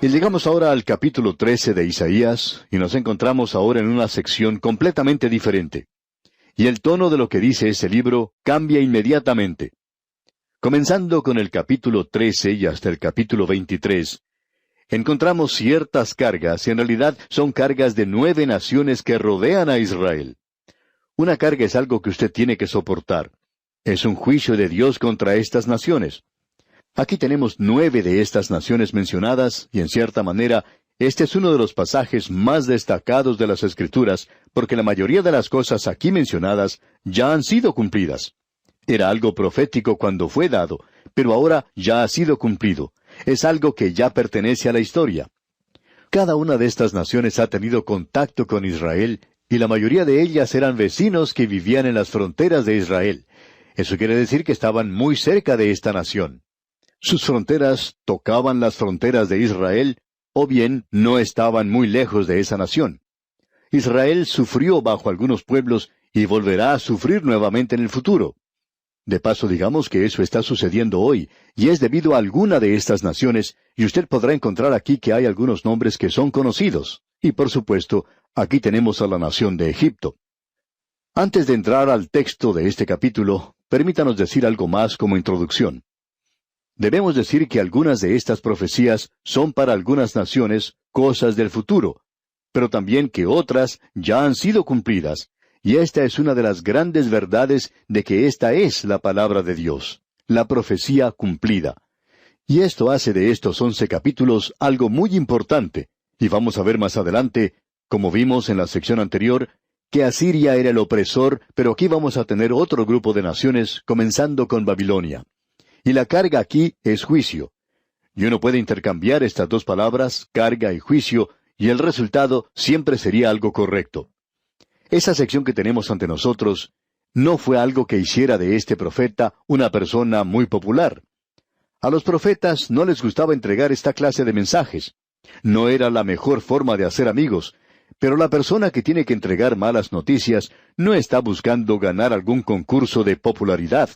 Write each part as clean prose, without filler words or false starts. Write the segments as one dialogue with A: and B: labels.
A: Y llegamos ahora al capítulo 13 de Isaías, y nos encontramos ahora en una sección completamente diferente. Y el tono de lo que dice ese libro cambia inmediatamente. Comenzando con el capítulo 13 y hasta el capítulo 23, encontramos ciertas cargas, y en realidad son cargas de 9 naciones que rodean a Israel. Una carga es algo que usted tiene que soportar. Es un juicio de Dios contra estas naciones. Aquí tenemos 9 de estas naciones mencionadas, y en cierta manera, este es uno de los pasajes más destacados de las Escrituras, porque la mayoría de las cosas aquí mencionadas ya han sido cumplidas. Era algo profético cuando fue dado, pero ahora ya ha sido cumplido. Es algo que ya pertenece a la historia. Cada una de estas naciones ha tenido contacto con Israel, y la mayoría de ellas eran vecinos que vivían en las fronteras de Israel. Eso quiere decir que estaban muy cerca de esta nación. Sus fronteras tocaban las fronteras de Israel, o bien no estaban muy lejos de esa nación. Israel sufrió bajo algunos pueblos y volverá a sufrir nuevamente en el futuro. De paso, digamos que eso está sucediendo hoy, y es debido a alguna de estas naciones, y usted podrá encontrar aquí que hay algunos nombres que son conocidos. Y por supuesto, aquí tenemos a la nación de Egipto. Antes de entrar al texto de este capítulo, permítanos decir algo más como introducción. Debemos decir que algunas de estas profecías son para algunas naciones cosas del futuro, pero también que otras ya han sido cumplidas, y esta es una de las grandes verdades de que esta es la palabra de Dios, la profecía cumplida. Y esto hace de estos 11 capítulos algo muy importante, y vamos a ver más adelante, como vimos en la sección anterior, que Asiria era el opresor, pero aquí vamos a tener otro grupo de naciones, comenzando con Babilonia. Y la carga aquí es juicio. Y uno puede intercambiar estas dos palabras, carga y juicio, y el resultado siempre sería algo correcto. Esa sección que tenemos ante nosotros no fue algo que hiciera de este profeta una persona muy popular. A los profetas no les gustaba entregar esta clase de mensajes. No era la mejor forma de hacer amigos, pero la persona que tiene que entregar malas noticias no está buscando ganar algún concurso de popularidad.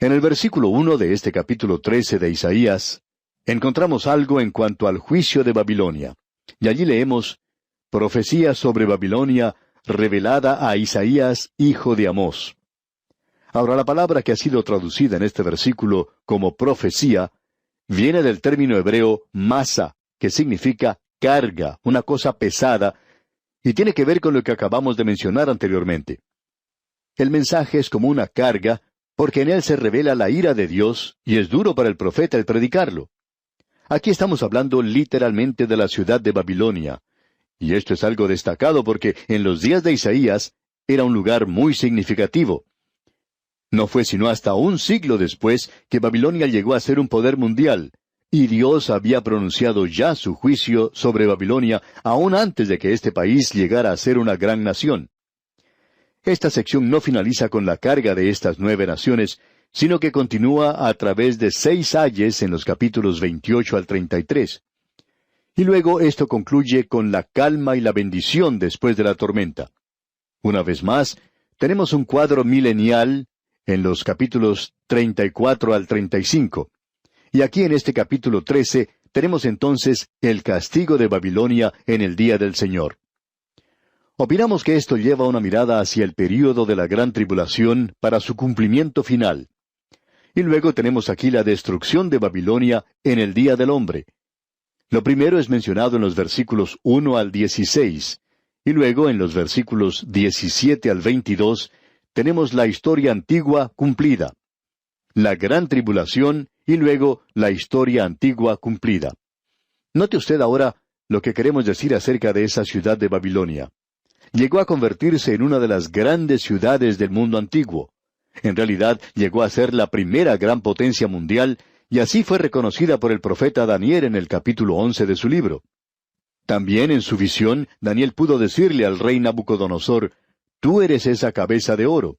A: En el versículo 1 de este capítulo 13 de Isaías, encontramos algo en cuanto al juicio de Babilonia. Y allí leemos, profecía sobre Babilonia revelada a Isaías, hijo de Amós. Ahora, la palabra que ha sido traducida en este versículo como profecía, viene del término hebreo masa, que significa carga, una cosa pesada, y tiene que ver con lo que acabamos de mencionar anteriormente. El mensaje es como una carga, porque en él se revela la ira de Dios, y es duro para el profeta el predicarlo. Aquí estamos hablando literalmente de la ciudad de Babilonia, y esto es algo destacado porque en los días de Isaías era un lugar muy significativo. No fue sino hasta un siglo después que Babilonia llegó a ser un poder mundial, y Dios había pronunciado ya su juicio sobre Babilonia aún antes de que este país llegara a ser una gran nación. Esta sección no finaliza con la carga de estas 9 naciones, sino que continúa a través de 6 ayes en los capítulos 28 al 33. Y luego esto concluye con la calma y la bendición después de la tormenta. Una vez más, tenemos un cuadro milenial en los capítulos 34 al 35. Y aquí en este capítulo 13 tenemos entonces el castigo de Babilonia en el día del Señor. Opinamos que esto lleva una mirada hacia el período de la gran tribulación para su cumplimiento final. Y luego tenemos aquí la destrucción de Babilonia en el día del hombre. Lo primero es mencionado en los versículos 1 al 16, y luego en los versículos 17 al 22 tenemos la historia antigua cumplida. La gran tribulación y luego la historia antigua cumplida. Note usted ahora lo que queremos decir acerca de esa ciudad de Babilonia. Llegó a convertirse en una de las grandes ciudades del mundo antiguo. En realidad, llegó a ser la primera gran potencia mundial, y así fue reconocida por el profeta Daniel en el capítulo 11 de su libro. También en su visión, Daniel pudo decirle al rey Nabucodonosor, «Tú eres esa cabeza de oro».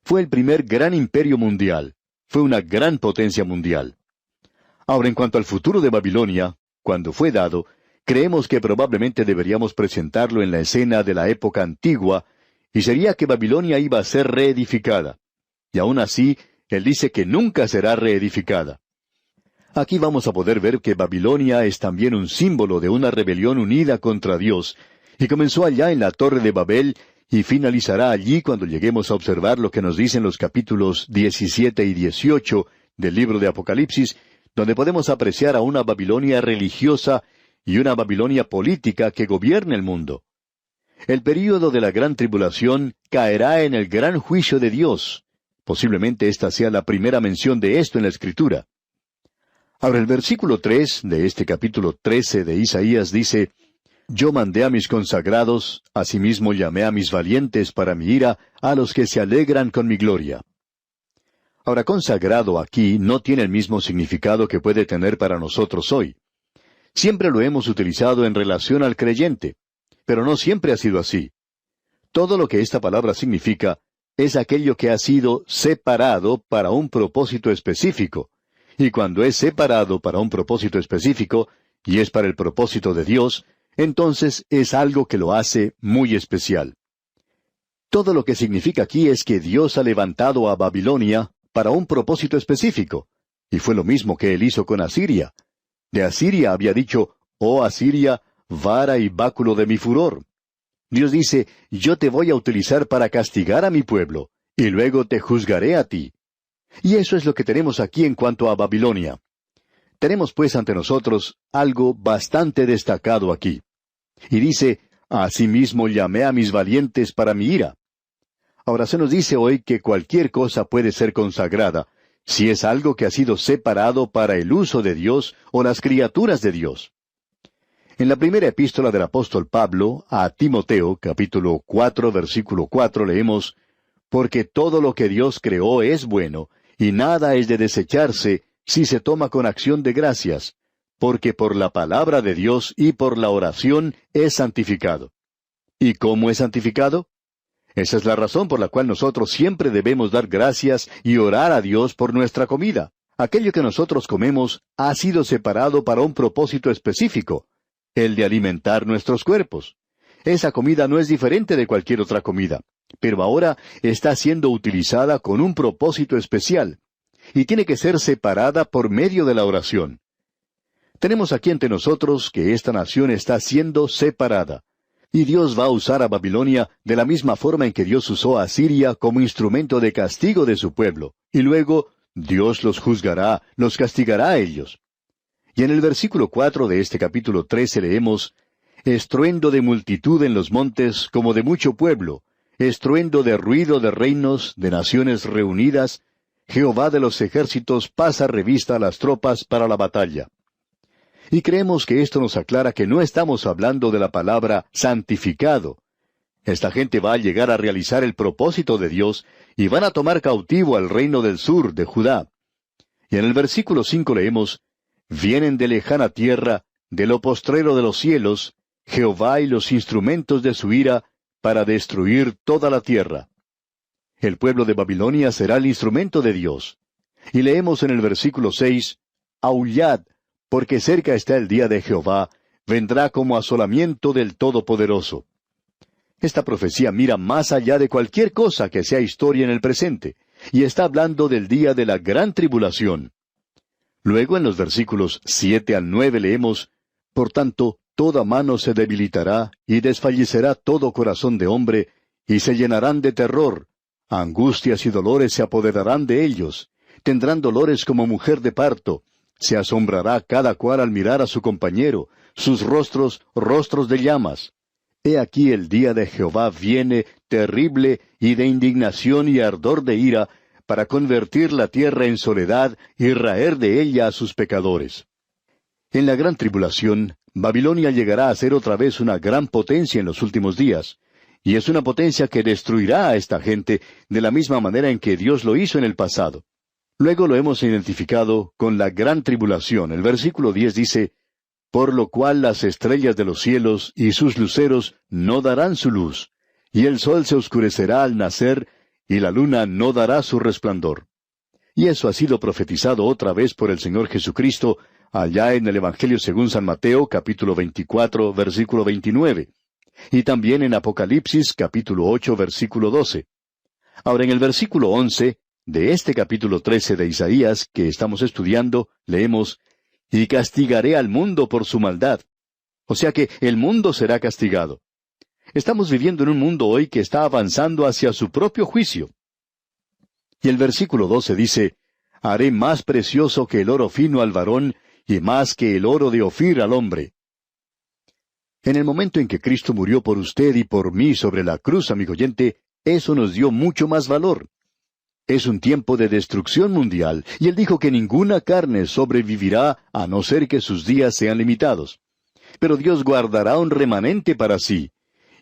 A: Fue el primer gran imperio mundial. Fue una gran potencia mundial. Ahora, en cuanto al futuro de Babilonia, cuando fue dado, creemos que probablemente deberíamos presentarlo en la escena de la época antigua, y sería que Babilonia iba a ser reedificada. Y aún así, él dice que nunca será reedificada. Aquí vamos a poder ver que Babilonia es también un símbolo de una rebelión unida contra Dios, y comenzó allá en la Torre de Babel, y finalizará allí cuando lleguemos a observar lo que nos dicen los capítulos 17 y 18 del libro de Apocalipsis, donde podemos apreciar a una Babilonia religiosa y una Babilonia política que gobierna el mundo. El período de la gran tribulación caerá en el gran juicio de Dios. Posiblemente esta sea la primera mención de esto en la Escritura. Ahora el versículo 3 de este capítulo 13 de Isaías dice: Yo mandé a mis consagrados, asimismo llamé a mis valientes para mi ira, a los que se alegran con mi gloria. Ahora, consagrado aquí no tiene el mismo significado que puede tener para nosotros hoy. Siempre lo hemos utilizado en relación al creyente, pero no siempre ha sido así. Todo lo que esta palabra significa es aquello que ha sido separado para un propósito específico. Y cuando es separado para un propósito específico, y es para el propósito de Dios, entonces es algo que lo hace muy especial. Todo lo que significa aquí es que Dios ha levantado a Babilonia para un propósito específico, y fue lo mismo que él hizo con Asiria. De Asiria había dicho: «Oh Asiria, vara y báculo de mi furor». Dios dice: «Yo te voy a utilizar para castigar a mi pueblo, y luego te juzgaré a ti». Y eso es lo que tenemos aquí en cuanto a Babilonia. Tenemos pues ante nosotros algo bastante destacado aquí. Y dice: «Asimismo llamé a mis valientes para mi ira». Ahora se nos dice hoy que cualquier cosa puede ser consagrada, si es algo que ha sido separado para el uso de Dios o las criaturas de Dios. En la primera epístola del apóstol Pablo a Timoteo, capítulo 4, versículo 4, leemos: «Porque todo lo que Dios creó es bueno, y nada es de desecharse si se toma con acción de gracias, porque por la palabra de Dios y por la oración es santificado». ¿Y cómo es santificado? Esa es la razón por la cual nosotros siempre debemos dar gracias y orar a Dios por nuestra comida. Aquello que nosotros comemos ha sido separado para un propósito específico, el de alimentar nuestros cuerpos. Esa comida no es diferente de cualquier otra comida, pero ahora está siendo utilizada con un propósito especial, y tiene que ser separada por medio de la oración. Tenemos aquí ante nosotros que esta nación está siendo separada. Y Dios va a usar a Babilonia de la misma forma en que Dios usó a Asiria como instrumento de castigo de su pueblo. Y luego Dios los juzgará, los castigará a ellos. Y en el versículo 4 de este capítulo 13 leemos: «Estruendo de multitud en los montes como de mucho pueblo, estruendo de ruido de reinos, de naciones reunidas, Jehová de los ejércitos pasa revista a las tropas para la batalla». Y creemos que esto nos aclara que no estamos hablando de la palabra santificado. Esta gente va a llegar a realizar el propósito de Dios y van a tomar cautivo al reino del sur de Judá. Y en el versículo 5 leemos: «Vienen de lejana tierra, de lo postrero de los cielos, Jehová y los instrumentos de su ira, para destruir toda la tierra». El pueblo de Babilonia será el instrumento de Dios. Y leemos en el versículo 6: «Aullad, porque cerca está el día de Jehová, vendrá como asolamiento del Todopoderoso». Esta profecía mira más allá de cualquier cosa que sea historia en el presente, y está hablando del día de la gran tribulación. Luego en los versículos 7 al 9 leemos: «Por tanto, toda mano se debilitará, y desfallecerá todo corazón de hombre, y se llenarán de terror. Angustias y dolores se apoderarán de ellos. Tendrán dolores como mujer de parto. Se asombrará cada cual al mirar a su compañero, sus rostros, rostros de llamas. He aquí el día de Jehová viene, terrible, y de indignación y ardor de ira, para convertir la tierra en soledad y raer de ella a sus pecadores». En la gran tribulación, Babilonia llegará a ser otra vez una gran potencia en los últimos días, y es una potencia que destruirá a esta gente de la misma manera en que Dios lo hizo en el pasado. Luego lo hemos identificado con la gran tribulación. El versículo 10 dice: «Por lo cual las estrellas de los cielos y sus luceros no darán su luz, y el sol se oscurecerá al nacer, y la luna no dará su resplandor». Y eso ha sido profetizado otra vez por el Señor Jesucristo, allá en el Evangelio según San Mateo, capítulo 24, versículo 29, y también en Apocalipsis, capítulo 8, versículo 12. Ahora en el versículo 11, de este capítulo 13 de Isaías que estamos estudiando, leemos, «Y castigaré al mundo por su maldad». O sea que el mundo será castigado. Estamos viviendo en un mundo hoy que está avanzando hacia su propio juicio. Y el versículo 12 dice, «Haré más precioso que el oro fino al varón, y más que el oro de Ofir al hombre». En el momento en que Cristo murió por usted y por mí sobre la cruz, amigo oyente, eso nos dio mucho más valor. Es un tiempo de destrucción mundial, y Él dijo que ninguna carne sobrevivirá a no ser que sus días sean limitados. Pero Dios guardará un remanente para sí.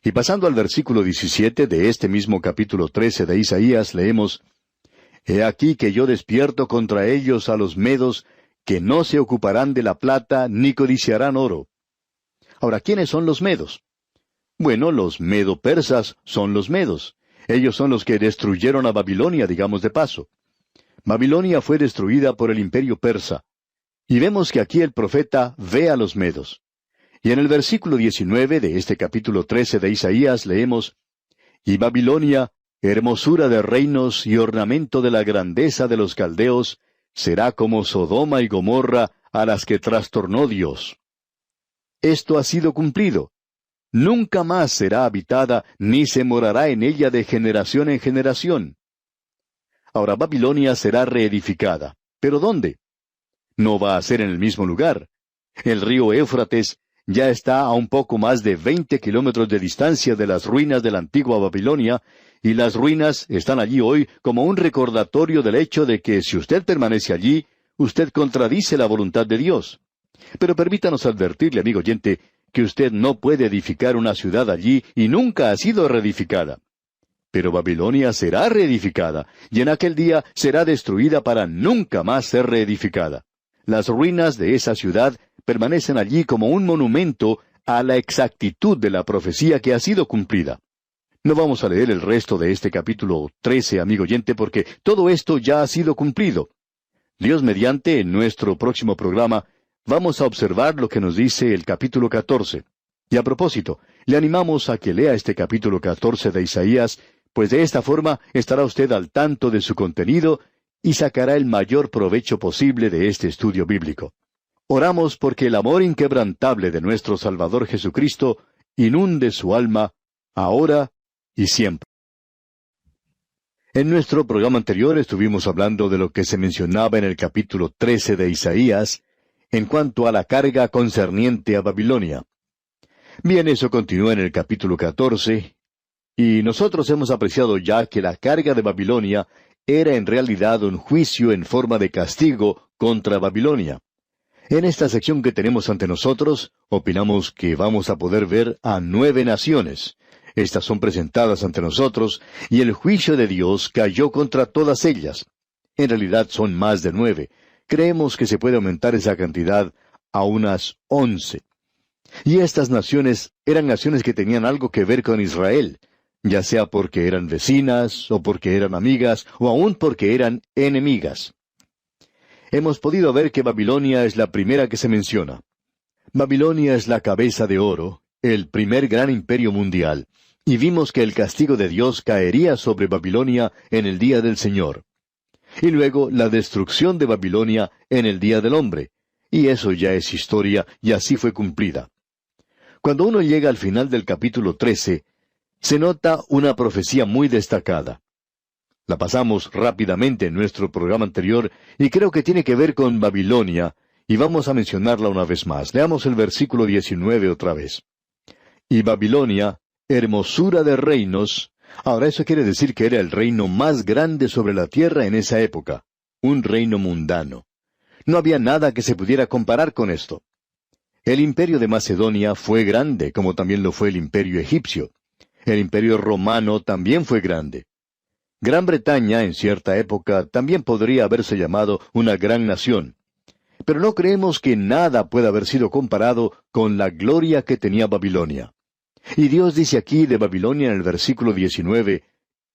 A: Y pasando al versículo 17 de este mismo capítulo 13 de Isaías, leemos, «He aquí que yo despierto contra ellos a los medos, que no se ocuparán de la plata ni codiciarán oro». Ahora, ¿quiénes son los medos? Bueno, los medo-persas son los medos. Ellos son los que destruyeron a Babilonia, digamos de paso. Babilonia fue destruida por el imperio persa. Y vemos que aquí el profeta ve a los medos. Y en el versículo 19 de este capítulo 13 de Isaías leemos, «Y Babilonia, hermosura de reinos y ornamento de la grandeza de los caldeos, será como Sodoma y Gomorra a las que trastornó Dios». Esto ha sido cumplido. Nunca más será habitada, ni se morará en ella de generación en generación. Ahora Babilonia será reedificada. ¿Pero dónde? No va a ser en el mismo lugar. El río Éufrates ya está a un poco más de 20 kilómetros de distancia de las ruinas de la antigua Babilonia, y las ruinas están allí hoy como un recordatorio del hecho de que si usted permanece allí, usted contradice la voluntad de Dios. Pero permítanos advertirle, amigo oyente, que usted no puede edificar una ciudad allí y nunca ha sido reedificada. Pero Babilonia será reedificada, y en aquel día será destruida para nunca más ser reedificada. Las ruinas de esa ciudad permanecen allí como un monumento a la exactitud de la profecía que ha sido cumplida. No vamos a leer el resto de este capítulo 13, amigo oyente, porque todo esto ya ha sido cumplido. Dios mediante, en nuestro próximo programa, vamos a observar lo que nos dice el capítulo 14. Y a propósito, le animamos a que lea este capítulo 14 de Isaías, pues de esta forma estará usted al tanto de su contenido y sacará el mayor provecho posible de este estudio bíblico. Oramos porque el amor inquebrantable de nuestro Salvador Jesucristo inunde su alma, ahora y siempre. En nuestro programa anterior estuvimos hablando de lo que se mencionaba en el capítulo 13 de Isaías, en cuanto a la carga concerniente a Babilonia. Bien, eso continúa en el capítulo 14, y nosotros hemos apreciado ya que la carga de Babilonia era en realidad un juicio en forma de castigo contra Babilonia. En esta sección que tenemos ante nosotros, opinamos que vamos a poder ver a 9 naciones. Estas son presentadas ante nosotros, y el juicio de Dios cayó contra todas ellas. En realidad son más de 9. Creemos que se puede aumentar esa cantidad a unas 11. Y estas naciones eran naciones que tenían algo que ver con Israel, ya sea porque eran vecinas, o porque eran amigas, o aún porque eran enemigas. Hemos podido ver que Babilonia es la primera que se menciona. Babilonia es la cabeza de oro, el primer gran imperio mundial, y vimos que el castigo de Dios caería sobre Babilonia en el día del Señor. Y luego la destrucción de Babilonia en el día del hombre. Y eso ya es historia, y así fue cumplida. Cuando uno llega al final del capítulo 13, se nota una profecía muy destacada. La pasamos rápidamente en nuestro programa anterior, y creo que tiene que ver con Babilonia, y vamos a mencionarla una vez más. Leamos el versículo 19 otra vez. Y Babilonia, hermosura de reinos. Ahora eso quiere decir que era el reino más grande sobre la tierra en esa época, un reino mundano. No había nada que se pudiera comparar con esto. El imperio de Macedonia fue grande, como también lo fue el imperio egipcio. El imperio romano también fue grande. Gran Bretaña, en cierta época, también podría haberse llamado una gran nación. Pero no creemos que nada pueda haber sido comparado con la gloria que tenía Babilonia. Y Dios dice aquí de Babilonia en el versículo 19,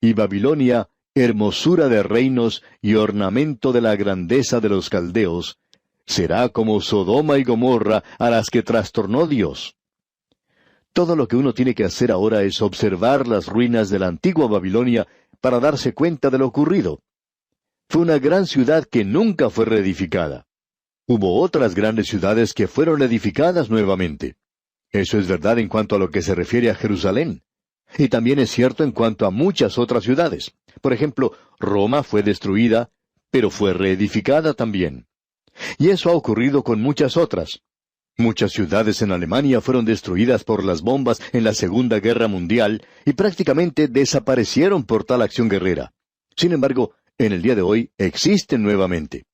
A: y Babilonia, hermosura de reinos y ornamento de la grandeza de los caldeos, será como Sodoma y Gomorra a las que trastornó Dios. Todo lo que uno tiene que hacer ahora es observar las ruinas de la antigua Babilonia para darse cuenta de lo ocurrido. Fue una gran ciudad que nunca fue reedificada. Hubo otras grandes ciudades que fueron edificadas nuevamente. Eso es verdad en cuanto a lo que se refiere a Jerusalén. Y también es cierto en cuanto a muchas otras ciudades. Por ejemplo, Roma fue destruida, pero fue reedificada también. Y eso ha ocurrido con muchas otras. Muchas ciudades en Alemania fueron destruidas por las bombas en la Segunda Guerra Mundial y prácticamente desaparecieron por tal acción guerrera. Sin embargo, en el día de hoy existen nuevamente.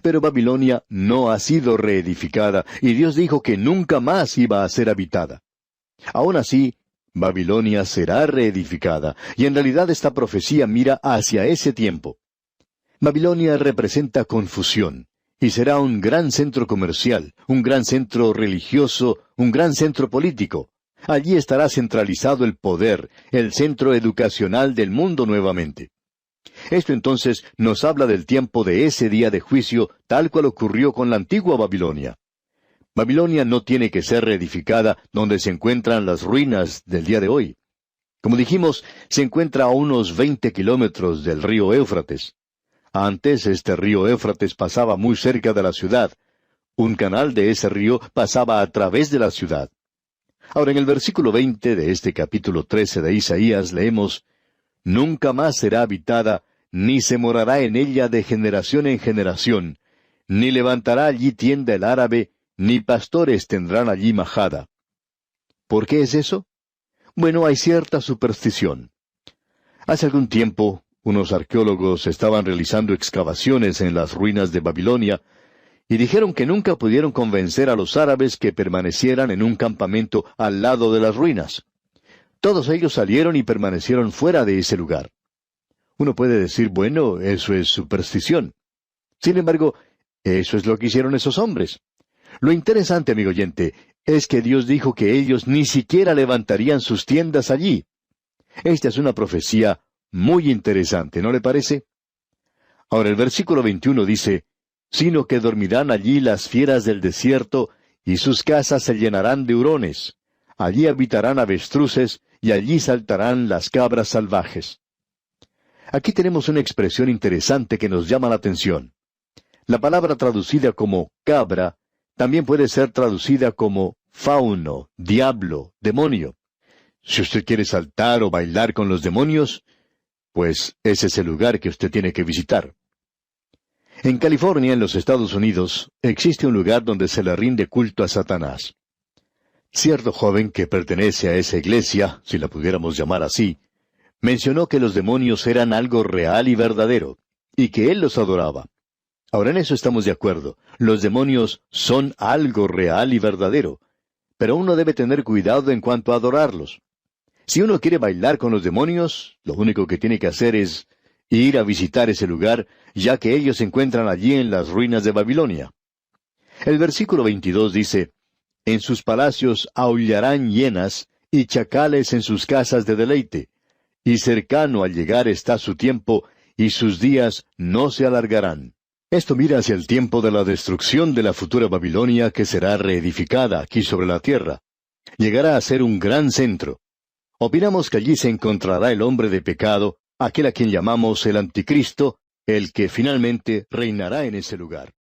A: Pero Babilonia no ha sido reedificada y Dios dijo que nunca más iba a ser habitada. Aún así, Babilonia será reedificada, y en realidad esta profecía mira hacia ese tiempo. Babilonia representa confusión, y será un gran centro comercial, un gran centro religioso, un gran centro político. Allí estará centralizado el poder, el centro educacional del mundo nuevamente. Esto entonces nos habla del tiempo de ese día de juicio, tal cual ocurrió con la antigua Babilonia. Babilonia no tiene que ser reedificada donde se encuentran las ruinas del día de hoy. Como dijimos, se encuentra a unos 20 kilómetros del río Éufrates. Antes este río Éufrates pasaba muy cerca de la ciudad. Un canal de ese río pasaba a través de la ciudad. Ahora en el versículo 20 de este capítulo 13 de Isaías leemos: «Nunca más será habitada, ni se morará en ella de generación en generación, ni levantará allí tienda el árabe, ni pastores tendrán allí majada». ¿Por qué es eso? Bueno, hay cierta superstición. Hace algún tiempo, unos arqueólogos estaban realizando excavaciones en las ruinas de Babilonia, y dijeron que nunca pudieron convencer a los árabes que permanecieran en un campamento al lado de las ruinas. Todos ellos salieron y permanecieron fuera de ese lugar. Uno puede decir, bueno, eso es superstición. Sin embargo, eso es lo que hicieron esos hombres. Lo interesante, amigo oyente, es que Dios dijo que ellos ni siquiera levantarían sus tiendas allí. Esta es una profecía muy interesante, ¿no le parece? Ahora el versículo 21 dice: «Sino que dormirán allí las fieras del desierto, y sus casas se llenarán de hurones. Allí habitarán avestruces, y allí saltarán las cabras salvajes». Aquí tenemos una expresión interesante que nos llama la atención. La palabra traducida como cabra también puede ser traducida como fauno, diablo, demonio. Si usted quiere saltar o bailar con los demonios, pues ese es el lugar que usted tiene que visitar. En California, en los Estados Unidos, existe un lugar donde se le rinde culto a Satanás. Cierto joven que pertenece a esa iglesia, si la pudiéramos llamar así, mencionó que los demonios eran algo real y verdadero, y que él los adoraba. Ahora en eso estamos de acuerdo. Los demonios son algo real y verdadero, pero uno debe tener cuidado en cuanto a adorarlos. Si uno quiere bailar con los demonios, lo único que tiene que hacer es ir a visitar ese lugar, ya que ellos se encuentran allí en las ruinas de Babilonia. El versículo 22 dice: «En sus palacios aullarán hienas, y chacales en sus casas de deleite, y cercano al llegar está su tiempo, y sus días no se alargarán». Esto mira hacia el tiempo de la destrucción de la futura Babilonia, que será reedificada aquí sobre la tierra. Llegará a ser un gran centro. Opinamos que allí se encontrará el hombre de pecado, aquel a quien llamamos el Anticristo, el que finalmente reinará en ese lugar.